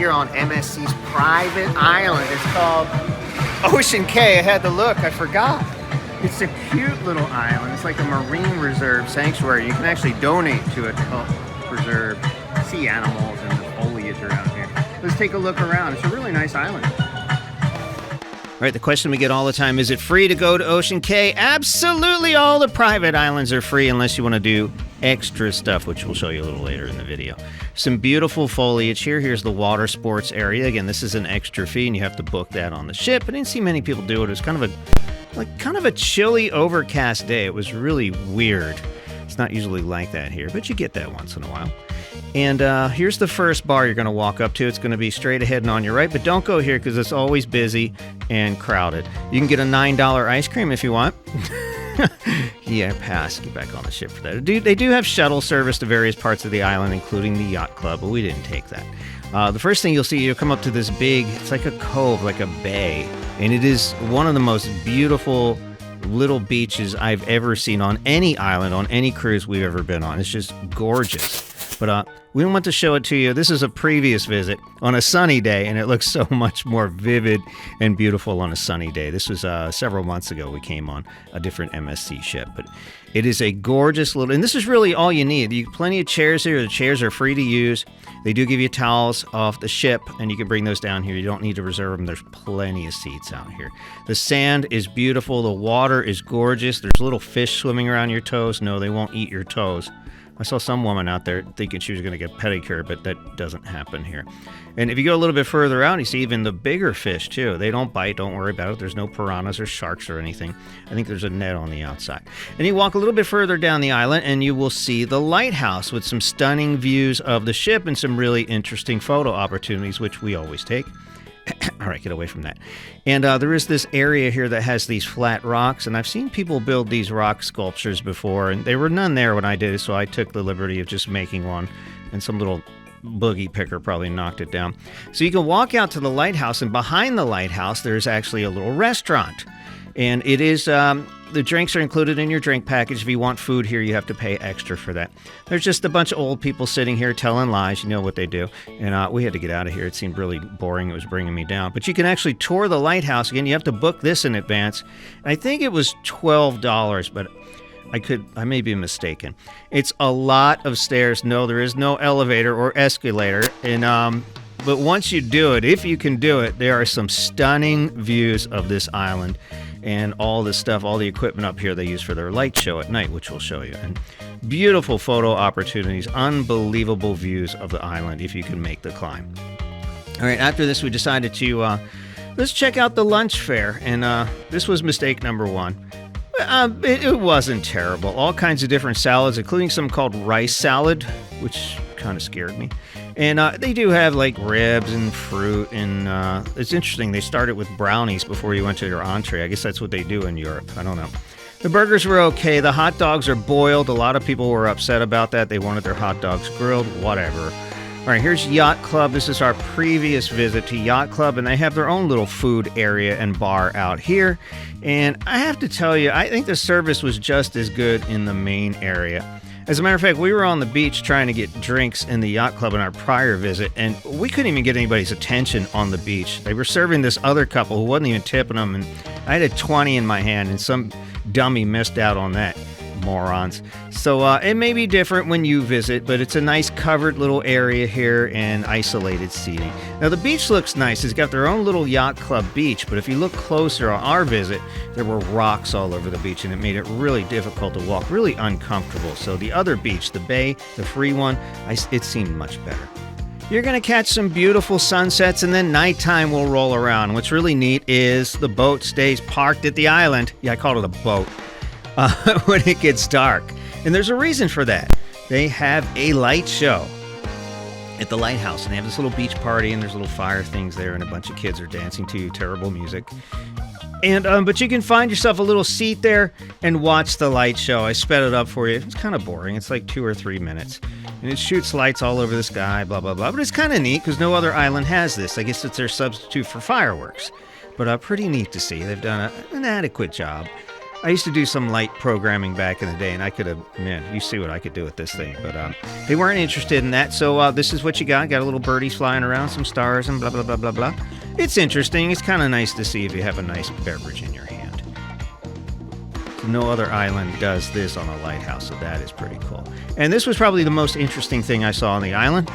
here on MSC's private island. It's called Ocean Cay. I had to look, I forgot. It's a cute little island. It's like a marine reserve sanctuary. You can actually donate to it to help preserve sea animals and the foliage around here. Let's take a look around. It's a really nice island. All right, the question we get all the time, is it free to go to Ocean Cay? Absolutely, all the private islands are free unless you want to do extra stuff, which we'll show you a little later in the video. Some beautiful foliage here. Here's the water sports area. Again, this is an extra fee, and you have to book that on the ship. I didn't see many people do it. It was kind of a chilly, overcast day. It was really weird. It's not usually like that here, but you get that once in a while. And here's the first bar you're going to walk up to. It's going to be straight ahead and on your right, but don't go here because it's always busy and crowded. You can get a $9 ice cream if you want. Yeah, pass. Get back on the ship for that. They do have shuttle service to various parts of the island, including the Yacht Club, but we didn't take that. The first thing you'll see, you'll come up to this big, it's like a cove, like a bay, and it is one of the most beautiful little beaches I've ever seen on any island, on any cruise we've ever been on. It's just gorgeous. But we want to show it to you. This is a previous visit on a sunny day, and it looks so much more vivid and beautiful on a sunny day. This was several months ago. We came on a different MSC ship, but it is a gorgeous little, and this is really all you need. Plenty of chairs here. The chairs are free to use. They do give you towels off the ship, and you can bring those down here. You don't need to reserve them. There's plenty of seats out here. The sand is beautiful. The water is gorgeous. There's little fish swimming around your toes. No, they won't eat your toes. I saw some woman out there thinking she was going to get pedicure, but that doesn't happen here. And if you go a little bit further out, you see even the bigger fish, too. They don't bite. Don't worry about it. There's no piranhas or sharks or anything. I think there's a net on the outside. And you walk a little bit further down the island, and you will see the Lighthouse with some stunning views of the ship and some really interesting photo opportunities, which we always take. All right, get away from that. And there is this area here that has these flat rocks, and I've seen people build these rock sculptures before, and there were none there when I did it, so I took the liberty of just making one, and some little boogie picker probably knocked it down. So you can walk out to the lighthouse, and behind the lighthouse, there's actually a little restaurant. And it is, the drinks are included in your drink package. If you want food here, you have to pay extra for that. There's just a bunch of old people sitting here telling lies. You know what they do. And we had to get out of here. It seemed really boring. It was bringing me down. But you can actually tour the lighthouse. Again, you have to book this in advance. I think it was $12, but I may be mistaken. It's a lot of stairs. No, there is no elevator or escalator. And but once you do it, if you can do it, there are some stunning views of this island and all the stuff, all the equipment up here they use for their light show at night, which we'll show you. And beautiful photo opportunities, unbelievable views of the island if you can make the climb. All right, after this, we decided to let's check out the lunch fare, and this was mistake number one. It wasn't terrible. All kinds of different salads, including some called rice salad, which kind of scared me. And they do have like ribs and fruit, and it's interesting. They started with brownies before you went to your entree. I guess that's what they do in Europe. I don't know. The burgers were okay. The hot dogs are boiled. A lot of people were upset about that. They wanted their hot dogs grilled, whatever. All right, here's Yacht Club. This is our previous visit to Yacht Club, and they have their own little food area and bar out here. And I have to tell you, I think the service was just as good in the main area. As a matter of fact, we were on the beach trying to get drinks in the Yacht Club in our prior visit, and we couldn't even get anybody's attention on the beach. They were serving this other couple who wasn't even tipping them, and I had a 20 in my hand, and some dummy missed out on that. Morons. So it may be different when you visit, but it's a nice covered little area here and isolated seating. Now the beach looks nice. It's got their own little Yacht Club beach, but if you look closer on our visit, there were rocks all over the beach, and it made it really difficult to walk, really uncomfortable. So the other beach, the bay, the free one, it seemed much better. You're going to catch some beautiful sunsets, and then nighttime will roll around. What's really neat is the boat stays parked at the island. Yeah, I called it a boat. When it gets dark. And there's a reason for that. They have a light show at the Lighthouse, and they have this little beach party, and there's little fire things there, and a bunch of kids are dancing to terrible music. And but you can find yourself a little seat there and watch the light show. I sped it up for you. It's kind of boring. It's like 2 or 3 minutes. And it shoots lights all over the sky, blah, blah, blah. But it's kind of neat because no other island has this. I guess it's their substitute for fireworks. But pretty neat to see. They've done an adequate job. I used to do some light programming back in the day, and I could have, man, you see what I could do with this thing. But they weren't interested in that, so this is what you got. Got a little birdies flying around, some stars, and blah, blah, blah, blah, blah. It's interesting. It's kind of nice to see if you have a nice beverage in your hand. No other island does this on a lighthouse, so that is pretty cool. And this was probably the most interesting thing I saw on the island.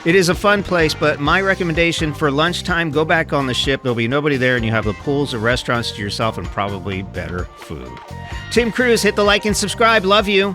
It is a fun place, but my recommendation for lunchtime, go back on the ship. There'll be nobody there, and you have the pools, the restaurants to yourself, and probably better food. Tim Cruise, hit the like and subscribe. Love you.